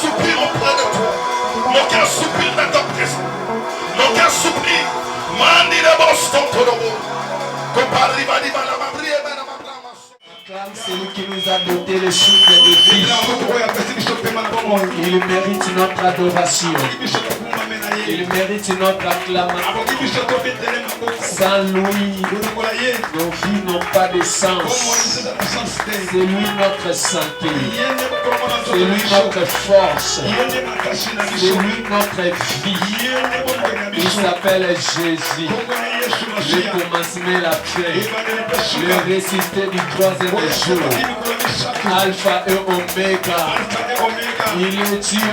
soupire auprès de toi. Mon cœur soupire dans ta présence. Mon cœur soupire. Mandi de Boston, Torobo. Acclame celui qui nous a doté le souffle de vie. Il mérite notre adoration. Il mérite notre acclamation. Sans lui, nos vies n'ont pas de sens. C'est lui notre santé. C'est lui notre force. C'est lui notre vie. Il s'appelle Jésus. Le commencement, la fin. Le ressuscité du troisième jour. Alpha et Oméga. Il est Dieu.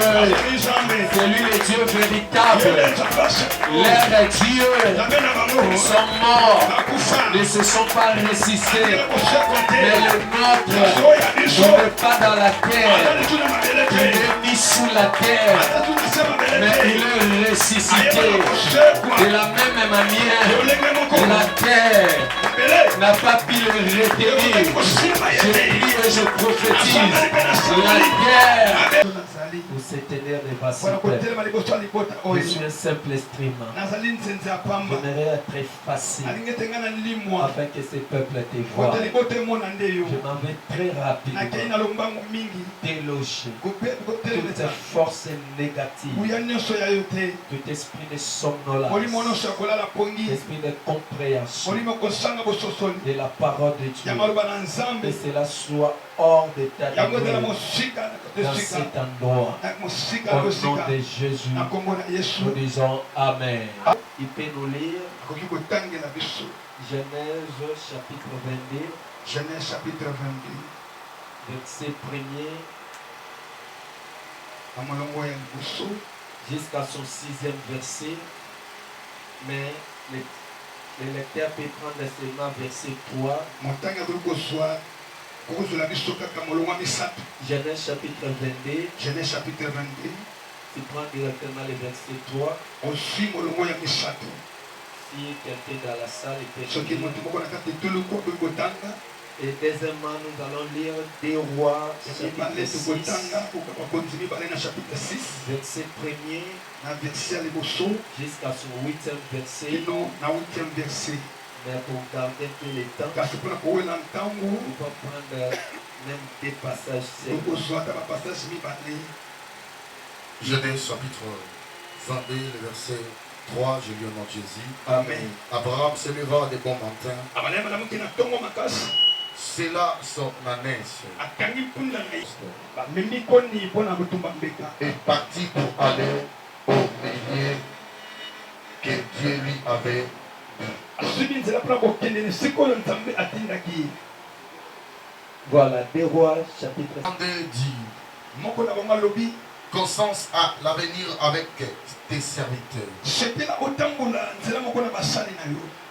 C'est lui le Dieu véritable. Les dieux sont morts, ne se sont pas ressuscités. Mais le nôtre n'est pas dans la terre. Il est mis sous la terre. Mais il est ressuscité. De la même manière, la terre n'a pas pu le retenir. Je prie et je prophétise. La terre pour se tenir devant ce peuple. Je suis un simple streamer. J'aimerais être facile afin que ce peuple te voie. Je m'en vais très rapidement déloger toute force négative, tout esprit de somnolence, esprit de compréhension de la parole de Dieu. Que cela soit hors de ta demeure dans cet endroit. Au nom de Jésus, nous disons Amen. Il peut nous lire Genèse chapitre 22. Genèse chapitre 22. Verset 1er jusqu'à son 6e verset. Mais le lecteur peut prendre seulement verset 3. Genèse chapitre 22. Genèse chapitre 22. Tu prends directement le verset 3. Si quelqu'un dans la salle peut lire. Et deuxièmement, nous allons lire 2 Rois chapitre 6. Verset 1er jusqu'à son 8e verset. Mais pour garder tout le temps, on va prendre même 2 passages. Genèse chapitre 22, le verset 3, je lis au nom de Jésus. Amen. Abraham se leva de bon matin. C'est là son ânesse. Et partit pour aller au millier que Dieu lui avait dit. Voilà, 2 Rois chapitre 22 dit, conscience à l'avenir avec tes serviteurs.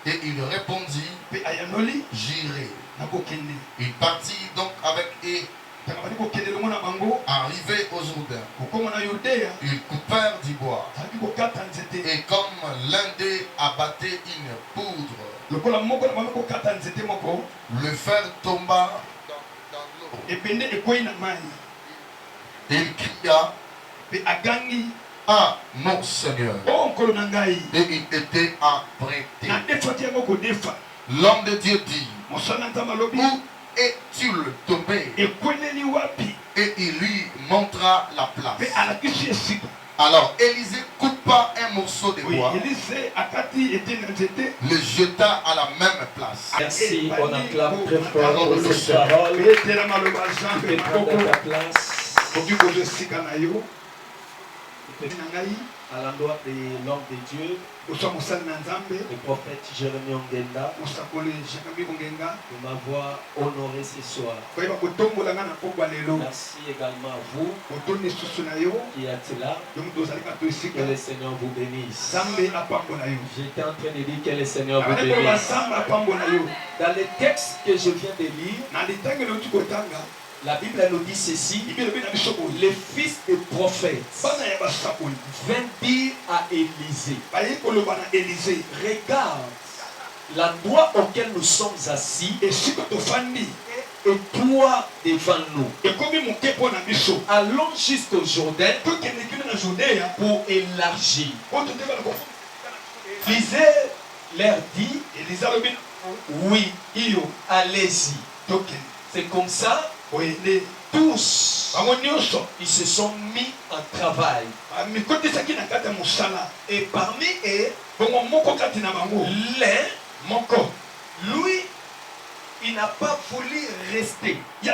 Et il répondit, j'irai. Il partit donc avec eux. Arrivé au Jourdain, ils coupèrent du bois. Et comme l'un d'eux abattait une poudre, le fer tomba dans l'eau. Il cria, ah mon Seigneur. Et il était apprêté. L'homme de Dieu dit, où est-il tombé? Et il lui montra la place. Alors Élisée coupa un morceau de bois, le jeta à la même place. Merci, on acclame très fort pour cette parole. Tu peux prendre ta place. À l'endroit de l'homme de Dieu, le prophète Jérémie Ongenda, de m'avoir honoré ce soir. Merci également à vous qui êtes là. Que le Seigneur vous bénisse. J'étais en train de dire que le Seigneur vous bénisse. Dans le texte que je viens de lire, la Bible nous dit ceci, le fils du prophète vint dire à Élisée, regarde l'endroit auquel nous sommes assis et toi devant nous. Allons jusqu'au Jourdain pour élargir. Lisez leur dit, oui, allez-y. C'est comme ça, tous, ils se sont mis en travail. Et parmi eux, l'un, lui, il n'a pas voulu rester. Il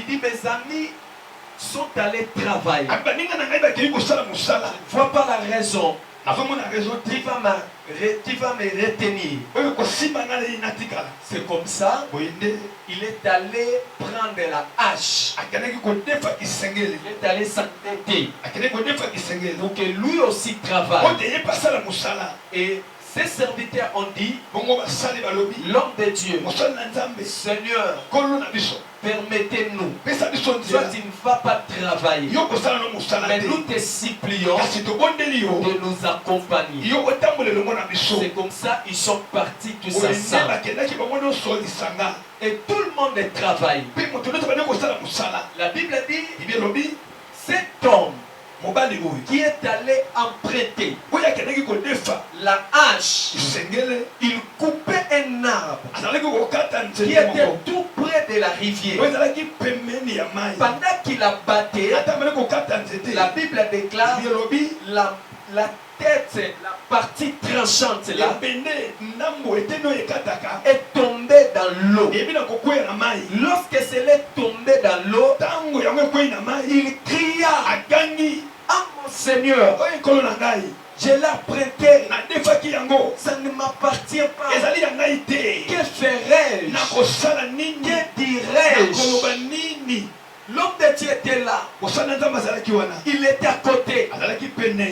dit, mes amis sont allés travailler. Je ne vois pas la raison. Tu vas me retenir. C'est comme ça, il est allé prendre la hache. Il est allé s'entêter pour que lui aussi travaille. Et ses serviteurs ont dit, l'homme de Dieu, Seigneur, permettez-nous. Toi, tu ne vas pas travailler. Mais nous te supplions de nous accompagner. C'est comme ça ils sont partis tous ensemble. Et tout le monde travaille. La Bible dit, cet homme qui est allé emprunter la hache, il coupait un arbre qui était tout près de la rivière. Pendant qu'il a battu, la Bible déclare la tête, la partie tranchante là, est tombée dans l'eau. Lorsque celle est tombée dans l'eau, il cria, ah mon Seigneur, je l'ai prêté, ça ne m'appartient pas. Que ferais-je? Que dirais-je? L'homme de Dieu était là. Il était à côté.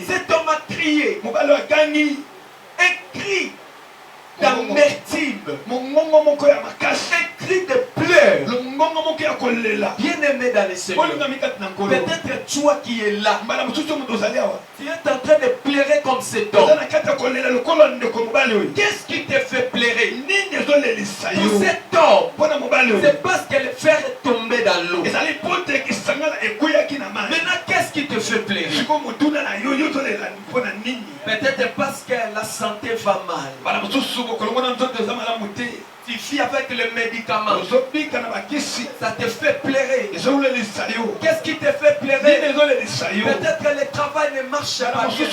Cet homme a crié. Un cri d'amertume. Un cri de pleurs. Bien-aimé dans le Seigneur. Peut-être toi qui es là, tu es en train de pleurer comme cet homme. Qu'est-ce qui te fait pleurer? Pour cet homme, c'est parce que le fer est tombé dans l'eau. Maintenant, qu'est-ce qui te fait pleurer? Peut-être parce que la santé va mal. Tu vis avec le médicament. Ça te fait pleurer. Qu'est-ce qui te fait pleurer? Peut-être que le travail ne marche pas bien.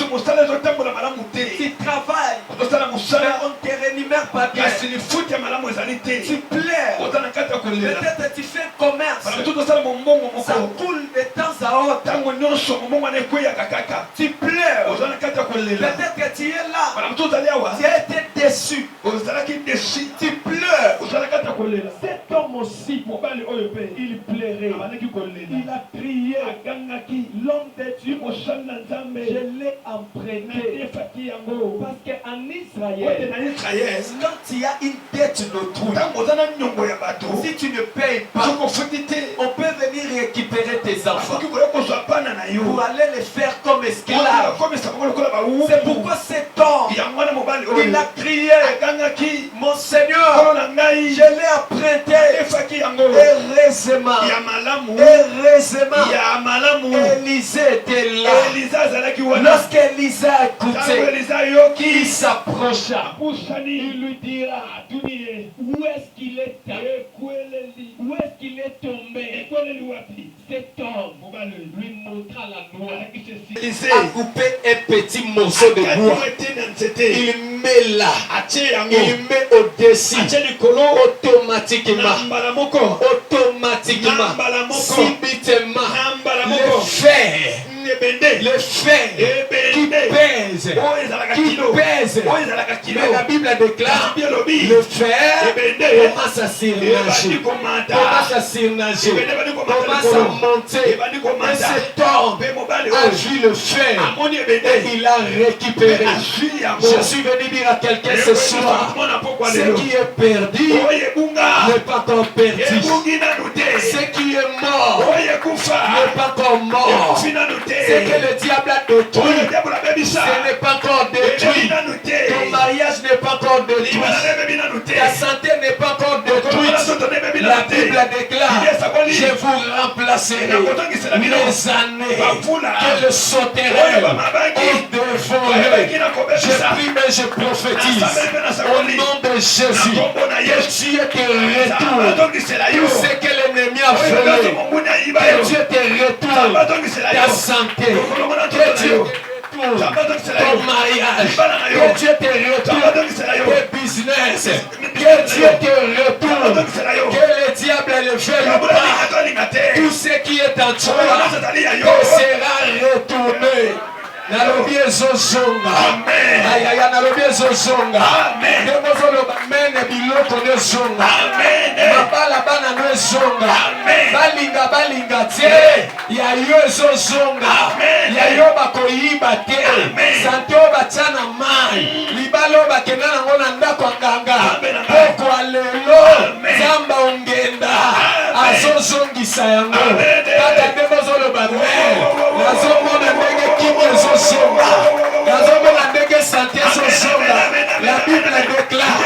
Tu travailles, mais on ne te rémunère pas bien. Tu pleures. Peut-être tu fais commerce. Ça coule de temps à autre. Tu pleures. Peut-être que tu es là. Tu as été déçu. Tu pleures. Cet homme aussi, il pleurait. Il a crié, l'homme de Dieu, je l'ai emprunté. Parce qu'en Israël, quand il y a une dette d'autrui, si tu ne payes pas, on peut venir récupérer tes enfants pour aller les faire comme esclaves. C'est pourquoi cet homme, il a crié, mon Seigneur, je l'ai emprunté. Heureusement, Élisée était là. Lorsqu'Élisée a écouté, il s'approcha. Il lui dira, où est-ce qu'il est allé? Où est-ce qu'il est tombé? Cet homme lui montra la noix. A coupé un petit morceau de bois. Il met là. Il met au-dessus. Automatiquement. Subitement. Le fer qui pèse. Mais la Bible déclare, le fer commence à surnager. Commence à monter. Et cet homme a vu le fer et il a récupéré. Je suis venu dire à quelqu'un ce soir, ce qui est perdu n'est pas encore perdu. Ce qui est mort n'est pas encore mort. Ce que le diable a détruit, ce n'est pas encore détruit. Ton mariage n'est pas encore détruit. Ta santé n'est pas encore détruite. La Bible déclare, je vous remplacerai les années que le sauterelle ont dévoré. Je prie et je prophétise au nom de Jésus que Dieu te retourne tout ce que l'ennemi a volé. Que Dieu te retourne ta santé. Que Dieu te retourne ton mariage. Que Dieu te retourne tes business. Que Dieu te retourne. Que le diable ne veuille pas. Tout ce qui est en toi te sera retourné. Nalobi ezozonga. Ayaya nalobi ezozonga. Ndemozolo bamene biloko nezonga. Mabala bana nezonga. Balinga te. Yayo ezozonga. Yayo bakoyiba te. Santo bachana mai. Libalo bakena nango na ndako nganga. Pokwa lelo. Zamba ongenda. Azozongisa yango. Kaka ndemozolo bamene. Nazomona ndenge kimo la Bible déclare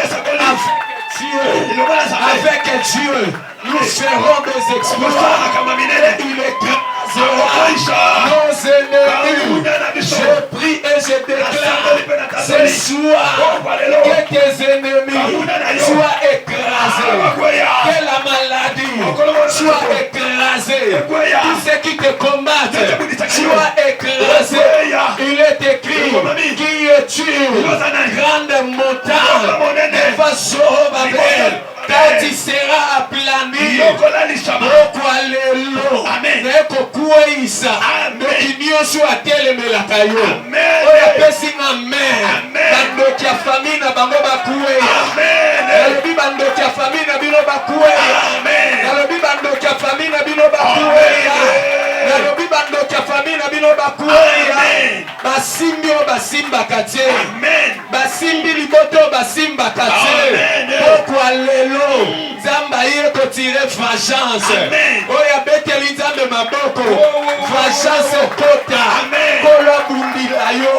avec Dieu nous ferons des exploits. Il écrasera nos ennemis. Je prie et je déclare ce soir que tes ennemis soient écrasés, que la maladie soit écrasée, tous ceux qui te combattent soient écrasés. Il est écrit, qui es-tu, grande montagne, face au Babel, quand tu seras aplani, pourquoi les lots, neko kueisa, dokinio soit telemelaka yo, oya pesi amen, bandoki ya famille na bango bakueya, nalobi bandoki ya famille na bino bakueya, nalobi bandoki ya famille na bino bakueya, nalobi bandoki ya famille na bino bakueya, basimbi o basimbaka te, basimbi liboto basimbaka te, pourquoi lelo Zamba ye kotire vengeance. Oya beteli Nzambe maboko. Vengeance kota. Kolwa bundila yo.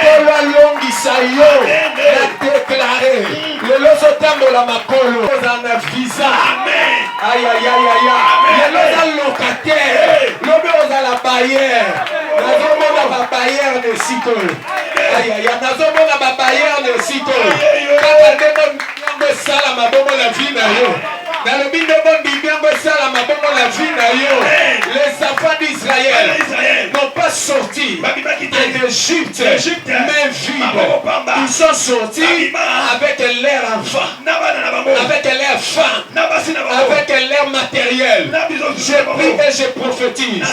Kolwa longisa yo. La déclarer. Lelo sotambola makolo. Ozana visa. Aïe aïe aïe aïe. Lelo za locataire. Lobe ozala barrière. Nazomona ba barrière de sikol. Aïe aïe aïe. Nazomona ba barrière de sikol. Kaka ndemo sala mabomo la vie na yo. Dans le but de bon bibiango sala mabomo la vie na yo. Les enfants d'Israël n'ont pas sorti d'Égypte mais vides. Ils sont sortis avec leurs enfants, avec leurs femmes, avec leurs matériels. Je prie et je prophétise.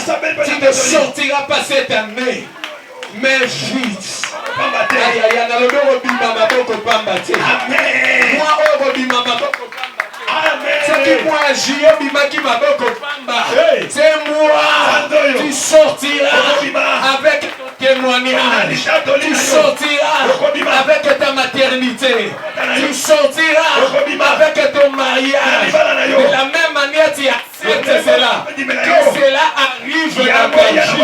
Tu ne sortiras pas cette année. Mais vite. Aïe aïe aïe, nalobi obima maboko pamba te. Moi obima maboko pamba. C'est qui moi j'y obimaki maboko pamba. C'est moi. Tu sortiras avec ton témoignage. Tu sortiras avec ta maternité. Tu sortiras avec ton mariage. De la même manière tu acceptes cela. Que cela arrive dans ta vie.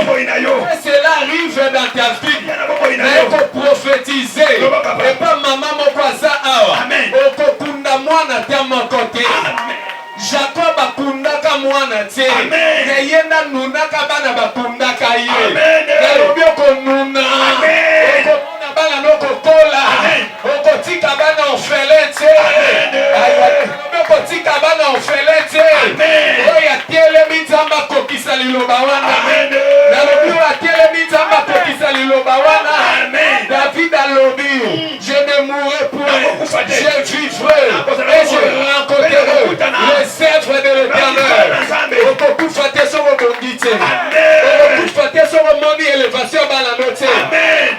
Que cela arrive dans ta vie. Mais il faut prophétiser. Et pas maman mokwaza awa. Okokunda mwana ta côté. Jacob akundaka mwana te. Yenda nunaka bana bakundaka ye. Nalobi okonuna. Okonuna bana nokokola. Okotika bana orphelin te. Nalobi okotika bana orphelin te. Oya telemi Nzambe akokisa liloba wana. Nalobi oya telemi Nzambe akokisa liloba wana. David alobi, je ne mourrai point, je vivrai et je rencontrerai les œuvres de l'Éternel. Okufa te so obongite. Okufa te so moni élévation bana note.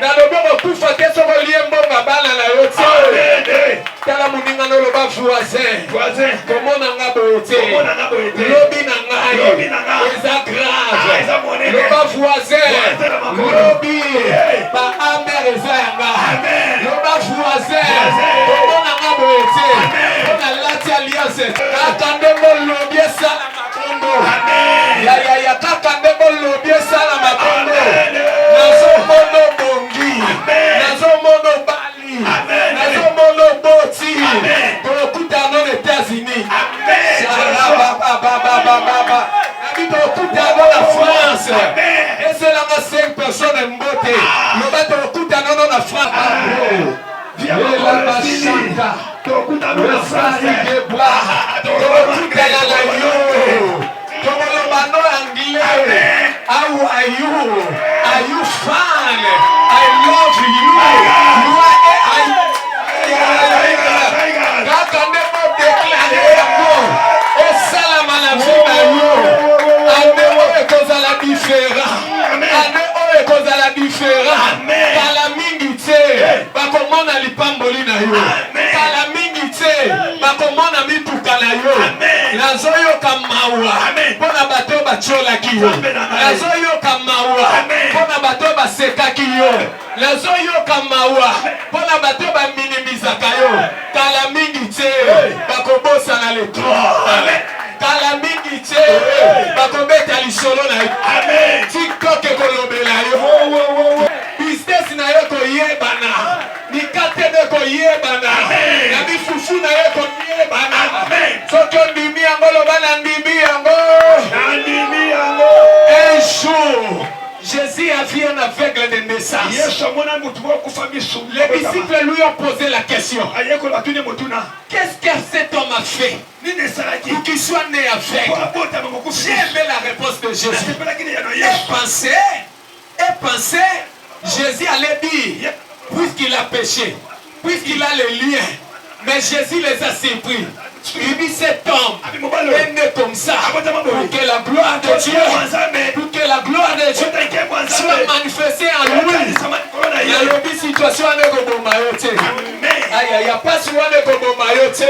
Nalobi okufa te so liembo bana na yote. Tala muninga no loba voisin. Comment nanga bote. Lobi nanga. Eza grave. Loba voisin. Lobi ba amer eza yanga. Loba voisin. Comment nanga bote. On a latia dans la France. Et c'est là 5 personnes en beauté. Le bateau dans la France. Viens la bachata. Le sari de bois. Comme le bano anglais. How are you? Are you fine? I love you. You are TikTok business na yo koyebana nikate de koyebana na bifufu na yo koyebana soki ondimi yango loba na ndimi yango un jour Jésus a vu un aveugle de naissance. Les disciples lui ont posé la question. Qu'est-ce que cet homme a fait pour qu'il soit né aveugle? J'ai aimé la réponse de Jésus. Et pensez, Jésus allait dire, puisqu'il a péché, puisqu'il a les liens, mais Jésus les a surpris. Il dit cet homme est né comme ça pour que la gloire de Dieu, soit manifestée en lui. Il y a une situation à Negobomayote. Il n'y a pas souvent de Gobomayote.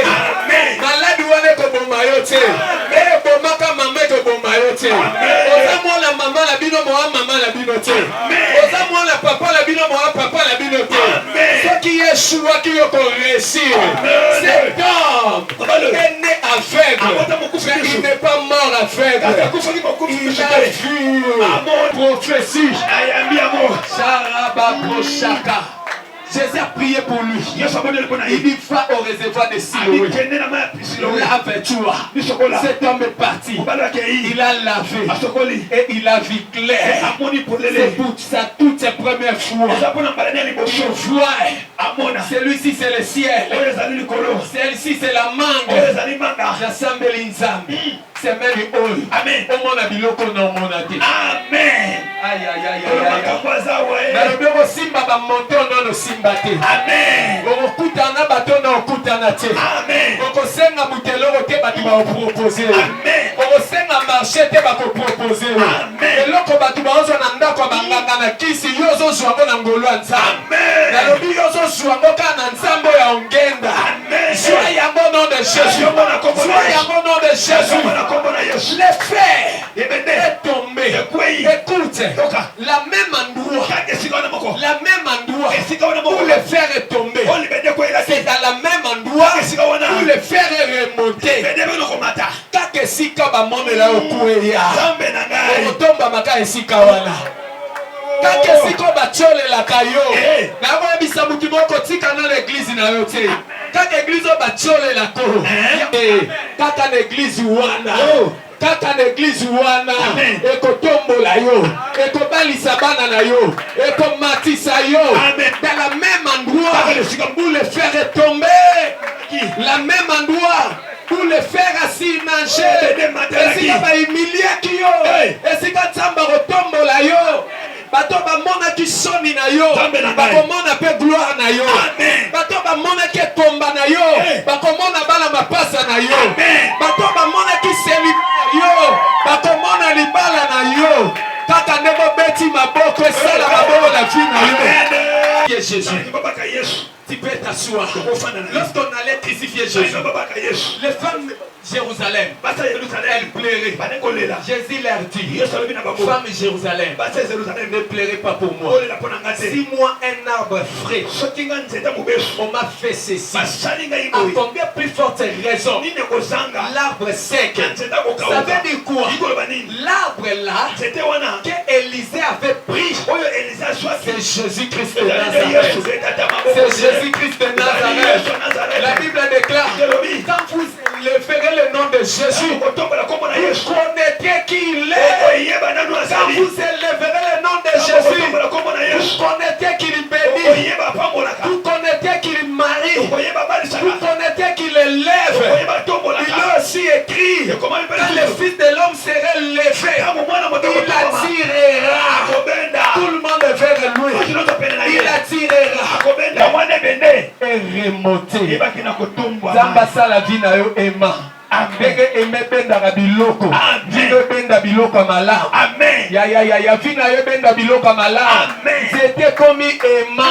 Malade ou à Negobomayote. Et Bomaka Mamé Gobomayote. Osamon la maman la bino moa maman la binote. Osamon la papa la bino moa papa la binote. Ce qui est choix qui est pour réussir. Cet homme est né aveugle, mais il n'est pas mort aveugle. Il a vu prophétie. Sharababoshaka. Jésus a prié pour lui. Il dit va au réservoir de Siloé. Lave-toi. Cet homme est parti. Il a lavé. Et il a vu clair. C'est pour ça toutes ses premières fois. Je vois. Celui-ci c'est le ciel. Celle-ci c'est la mangue. J'assemble l'inzambe. C'est même du haut. Amen. Au monde a biloko non monate. Amen. Aïe aïe aïe aïe. Na le bureau simba ba monter non no simba te. Amen. Okutana bato na okutana te. Amen. Okosenga mutelo te batu ba proposer. Amen. Okosenga marché te ba ko proposer. Amen. Eloko batu ba ozo na ndako banganga na kisi yozo zwango na ngolo nzambe. Amen. Na le bureau yozo zwango kana nzambo ya ongenda. Amen. Sois yango nom de Jésus. Sois yango nom de Jésus. Le fer est tombé. Écoute, la même endroit où le fer est tombé, c'est dans la même endroit où le fer est remonté. Kaka esika ba monela okueya. Otomba maka esika wana. Kaka esika ba chole la kayo. Na kwa bisa mutu moko tika na l'église na yo te. Kaka église ba chole la ko. Kaka l'église wana. Kaka l'église wana. Eko tombola yo. Eko balisa bana na yo. Eko matisa yo. Dans la même endroit où le fer est tombé. La même endroit où le fer a si mangé. Et si ba humilié ki yo. Et si ka tsamba rotombola yo. Bato ba mona ki soni na yo. Bako mona pe gloire na yo. Bato ba mona ki tomba na yo. Bako mona bala mapasa na yo. Bato ba mona ki seli yo. Bako mona libala na yo. Kaka nebo beti maboko esala maboko la vie na yo. Jésus. Tu peux t'asseoir. Lorsqu'on allait crucifier Jésus, les femmes de Jérusalem, elles pleuraient. Jésus leur dit, femmes de Jérusalem, ne pleurez pas pour moi. Si moi un arbre frais, on m'a fait ceci, à combien plus forte raison l'arbre sec? Ça veut dire quoi? L'arbre là que Élisée avait pris, c'est Jésus-Christ de Nazareth. C'est Jésus-Christ de Nazareth. La Bible déclare, quand vous ferez le nom de Jésus, vous connaîtrez qui il est. Quand vous élèverez le nom de Jésus, vous connaissez qu'il bénit, vous connaissez qu'il marie, vous connaissez qu'il élève. Il a aussi écrit, quand le Fils de l'homme serait levé, il attirera tout le monde vers lui. Il attirera et remonter. Zambasa la vie na yo ema. Ndenge emebenda biloko. Vino benda biloko malamu. Ya vina yo benda biloko malamu. C'était comme ema.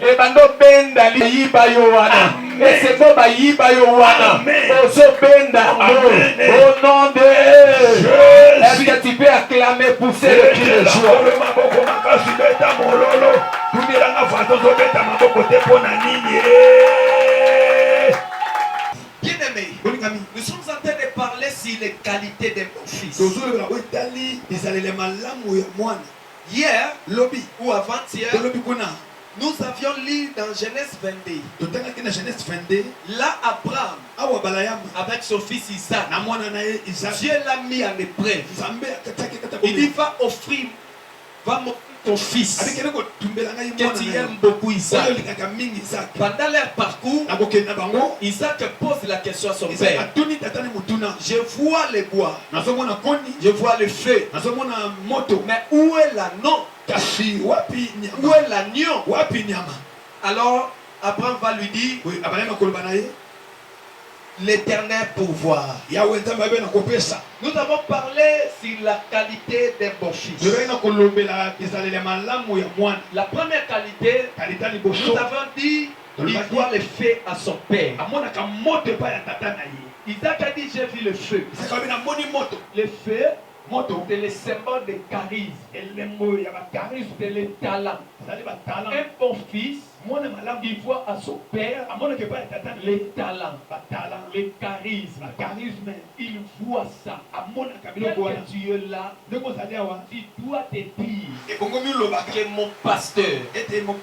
E bando benda liba yo wana. Et c'est bon ba yiba yo wana. Ozo benda. Au nom de Jésus. Est-ce que tu peux acclamer, pousser le cri de joie? Bien-aimé, nous sommes en train de parler sur les qualités de mon fils. Hier, ou avant-hier, nous avions lu dans Genèse 22. Là, Abraham, avec son fils Isaac, Dieu l'a mis en épreuve. Il dit, va offrir ton fils, que tu aimes beaucoup Isaac. Pendant leur parcours, Isaac pose la question à son père. Je vois les bois, je vois le feu, mais où est l'agneau? Où est l'agneau? Alors Abraham va lui dire, l'Éternel pourvoira. Nous avons parlé sur la qualité d'un bon fils. La première qualité, nous avons dit, il voit le feu à son père. Isaac a dit, j'ai vu le feu. Le feu, c'est le symbole de charisme, c'est le talent. Un bon fils, il voit à son père les talents, le charisme. Il voit ça. Quel Dieu là, tu dois te dire que mon pasteur, mon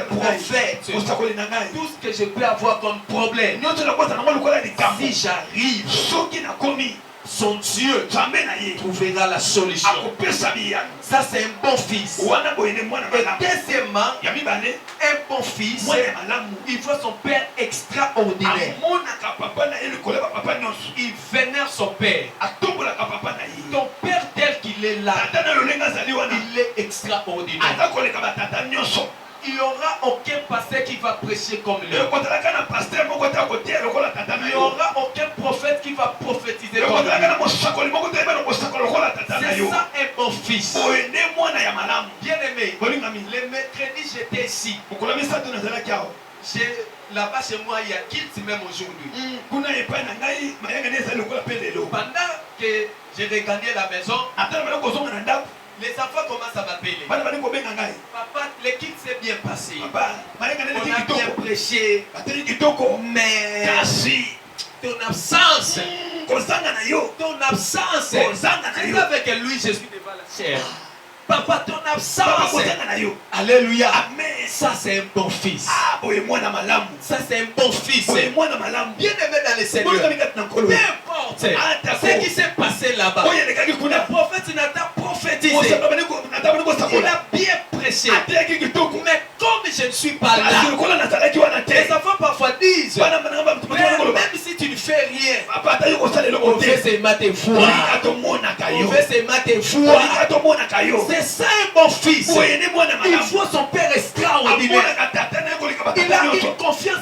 prophète, tout ce que je peux avoir comme problème, si j'arrive, son Dieu trouvera la solution. Ça c'est un bon fils. Et deuxièmement, un bon fils, il voit son père extraordinaire. Il vénère son père. Ton père tel qu'il est là, il est extraordinaire. Il n'y aura aucun pasteur qui va prêcher comme lui. Il n'y aura aucun prophète qui va prophétiser comme lui. C'est ça un bon fils. Bien aimé, le mercredi j'étais ici. Là-bas chez moi, il y a Kilt même aujourd'hui. Pendant que j'ai regagné la maison, les enfants commencent à m'appeler. Papa, l'équipe s'est bien passée. On a bien prêché. Mais ton absence, c'est avec lui, je suis devant la chair. Papa, ton absence. Alléluia. Ça, c'est un bon fils. Ça, c'est un bon fils. Bien aimé dans le Seigneur. Peu importe ce qui s'est passé là-bas. Le prophète Nathan prophétisé. Il a bien prêché. Mais comme je ne suis pas là, les enfants parfois disent, même si tu ne fais rien, on veut s'aimer tes foi. On veut s'aimer tes foi. C'est ça un bon fils. Il voit son père extraordinaire. Il a une confiance